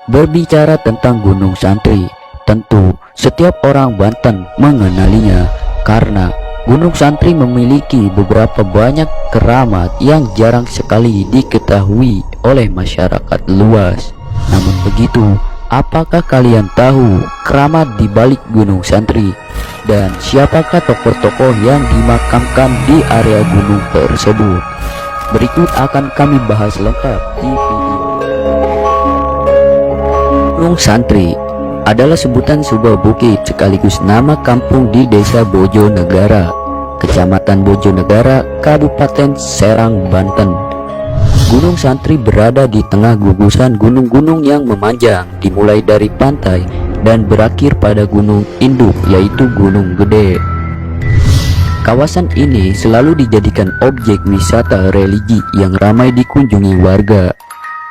Berbicara tentang Gunung Santri, tentu setiap orang Banten mengenalinya karena Gunung Santri memiliki beberapa banyak keramat yang jarang sekali diketahui oleh masyarakat luas. Namun begitu, apakah kalian tahu keramat di balik Gunung Santri? Dan siapakah tokoh-tokoh yang dimakamkan di area gunung tersebut? Berikut akan kami bahas lengkap di video. Gunung Santri adalah sebutan sebuah bukit sekaligus nama kampung di Desa Bojonegara, Kecamatan Bojonegara, Kabupaten Serang, Banten. Gunung Santri berada di tengah gugusan gunung-gunung yang memanjang dimulai dari pantai dan berakhir pada gunung induk yaitu Gunung Gede. Kawasan ini selalu dijadikan objek wisata religi yang ramai dikunjungi warga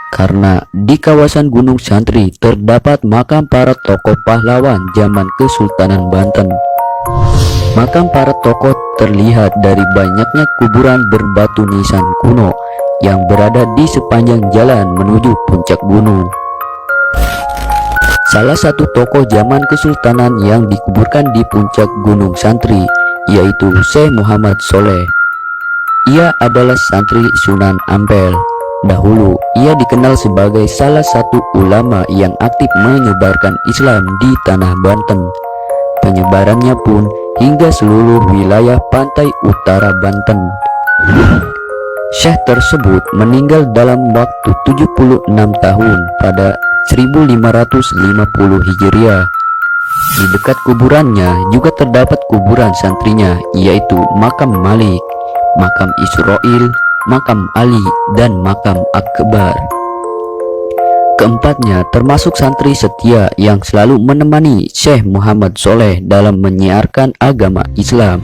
karena di kawasan Gunung Santri terdapat makam para tokoh pahlawan zaman Kesultanan Banten. Makam para tokoh terlihat dari banyaknya kuburan berbatu nisan kuno yang berada di sepanjang jalan menuju puncak gunung. Salah satu tokoh zaman Kesultanan yang dikuburkan di puncak Gunung Santri yaitu Syekh Muhammad Soleh. Ia adalah santri Sunan Ampel. Dahulu ia dikenal sebagai salah satu ulama yang aktif menyebarkan Islam di tanah Banten. Penyebarannya pun hingga seluruh wilayah pantai utara Banten. Syekh tersebut meninggal dalam waktu 76 tahun pada 1550 Hijriah. Di dekat kuburannya juga terdapat kuburan santrinya yaitu Makam Malik, Makam Israil, Makam Ali, dan Makam Akbar. Keempatnya termasuk santri setia yang selalu menemani Syekh Muhammad Soleh dalam menyiarkan agama Islam.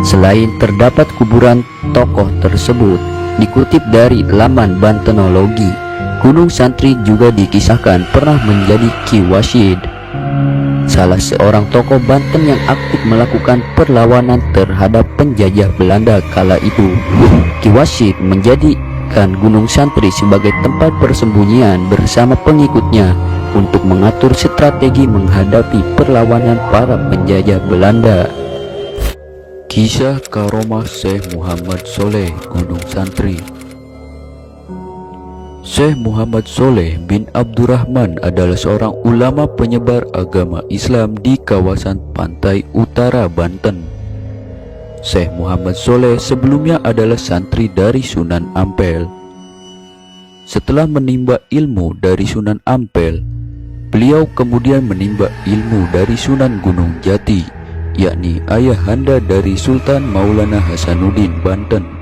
Selain terdapat kuburan tokoh tersebut, dikutip dari laman Bantenologi, Gunung Santri juga dikisahkan pernah menjadi Ki Wasyid, salah seorang tokoh Banten yang aktif melakukan perlawanan terhadap penjajah Belanda kala itu. Ki Wasyid menjadikan Gunung Santri sebagai tempat persembunyian bersama pengikutnya untuk mengatur strategi menghadapi perlawanan para penjajah Belanda. Kisah Karomah Syekh Muhammad Soleh Gunung Santri. Syekh Muhammad Soleh bin Abdurrahman adalah seorang ulama penyebar agama Islam di kawasan pantai utara Banten. Syekh Muhammad Soleh sebelumnya adalah santri dari Sunan Ampel. Setelah menimba ilmu dari Sunan Ampel, beliau kemudian menimba ilmu dari Sunan Gunung Jati, yakni ayahanda dari Sultan Maulana Hasanuddin Banten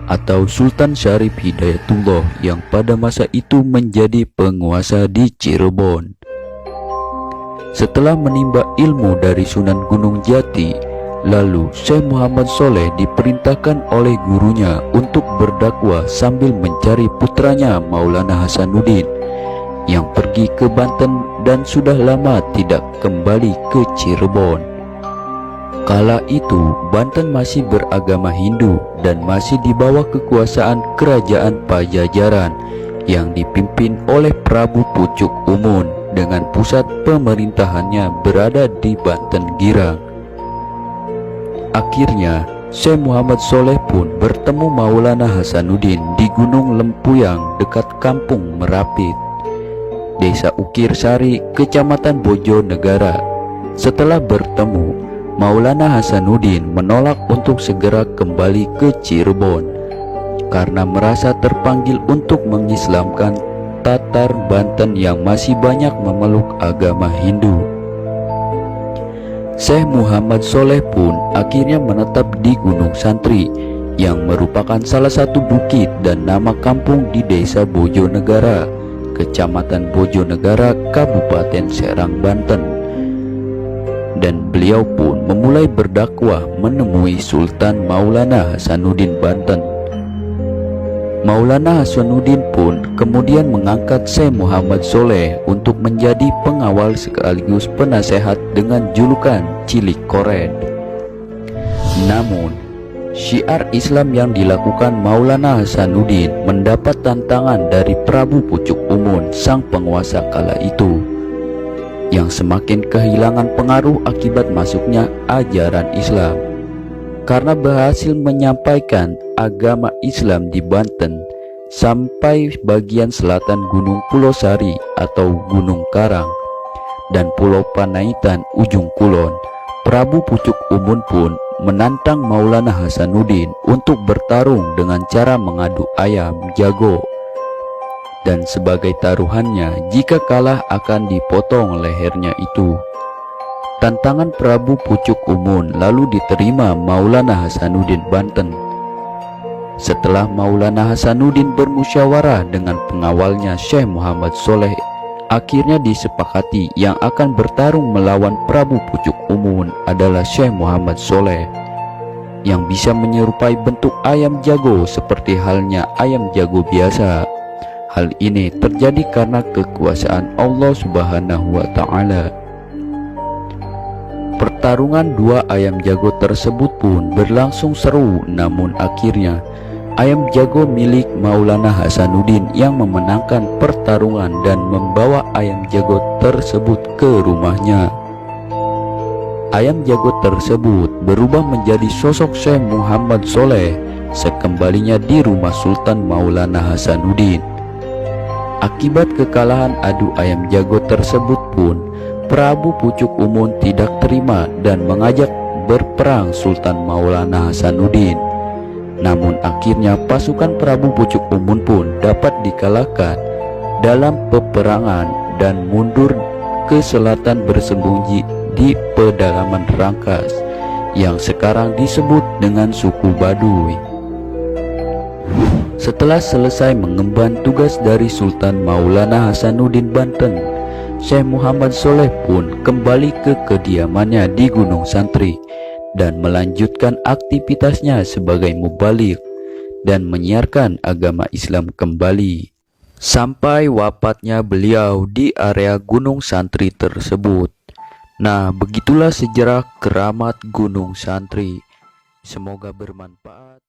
atau Sultan Syarif Hidayatullah yang pada masa itu menjadi penguasa di Cirebon. Setelah menimba ilmu dari Sunan Gunung Jati, lalu Syekh Muhammad Soleh diperintahkan oleh gurunya untuk berdakwah sambil mencari putranya Maulana Hasanuddin yang pergi ke Banten dan sudah lama tidak kembali ke Cirebon. Kala itu Banten masih beragama Hindu dan masih di bawah kekuasaan kerajaan Pajajaran yang dipimpin oleh Prabu Pucuk Umun dengan pusat pemerintahannya berada di Banten Girang. Akhirnya Syekh Muhammad Soleh pun bertemu Maulana Hasanuddin di Gunung Lempuyang dekat kampung Merapit, Desa Ukir Sari, Kecamatan Bojonegara. Setelah bertemu, Maulana Hasanuddin menolak untuk segera kembali ke Cirebon karena merasa terpanggil untuk mengislamkan Tatar Banten yang masih banyak memeluk agama Hindu. Syekh Muhammad Soleh pun akhirnya menetap di Gunung Santri yang merupakan salah satu bukit dan nama kampung di Desa Bojonegara, Kecamatan Bojonegara, Kabupaten Serang, Banten. Dan beliau pun memulai berdakwah menemui Sultan Maulana Hasanuddin Banten. Maulana Hasanuddin pun kemudian mengangkat Syekh Muhammad Soleh untuk menjadi pengawal sekaligus penasehat dengan julukan Cilik Koren. Namun, Syiar Islam yang dilakukan Maulana Hasanuddin mendapat tantangan dari Prabu Pucuk Umun, sang penguasa kala itu, yang semakin kehilangan pengaruh akibat masuknya ajaran Islam. Karena berhasil menyampaikan agama Islam di Banten sampai bagian selatan Gunung Pulau Sari atau Gunung Karang dan Pulau Panaitan ujung Kulon, Prabu Pucuk Umun pun menantang Maulana Hasanuddin untuk bertarung dengan cara mengadu ayam jago, dan sebagai taruhannya jika kalah akan dipotong lehernya itu. Tantangan Prabu Pucuk Umun lalu diterima Maulana Hasanuddin Banten. Setelah Maulana Hasanuddin bermusyawarah dengan pengawalnya Syekh Muhammad Soleh, akhirnya disepakati yang akan bertarung melawan Prabu Pucuk Umun adalah Syekh Muhammad Soleh, yang bisa menyerupai bentuk ayam jago seperti halnya ayam jago biasa. Hal ini terjadi karena kekuasaan Allah Subhanahu wa Ta'ala. Pertarungan dua ayam jago tersebut pun berlangsung seru, namun akhirnya ayam jago milik Maulana Hasanuddin yang memenangkan pertarungan dan membawa ayam jago tersebut ke rumahnya. Ayam jago tersebut berubah menjadi sosok Syekh Muhammad Soleh sekembalinya di rumah Sultan Maulana Hasanuddin. Akibat kekalahan adu ayam jago tersebut pun, Prabu Pucuk Umun tidak terima dan mengajak berperang Sultan Maulana Hasanuddin. Namun akhirnya pasukan Prabu Pucuk Umun pun dapat dikalahkan dalam peperangan dan mundur ke selatan bersembunyi di pedalaman Rangkas yang sekarang disebut dengan suku Baduy. Setelah selesai mengemban tugas dari Sultan Maulana Hasanuddin Banten, Syekh Muhammad Soleh pun kembali ke kediamannya di Gunung Santri dan melanjutkan aktivitasnya sebagai mubaligh dan menyiarkan agama Islam kembali sampai wafatnya beliau di area Gunung Santri tersebut. Nah, begitulah sejarah keramat Gunung Santri. Semoga bermanfaat.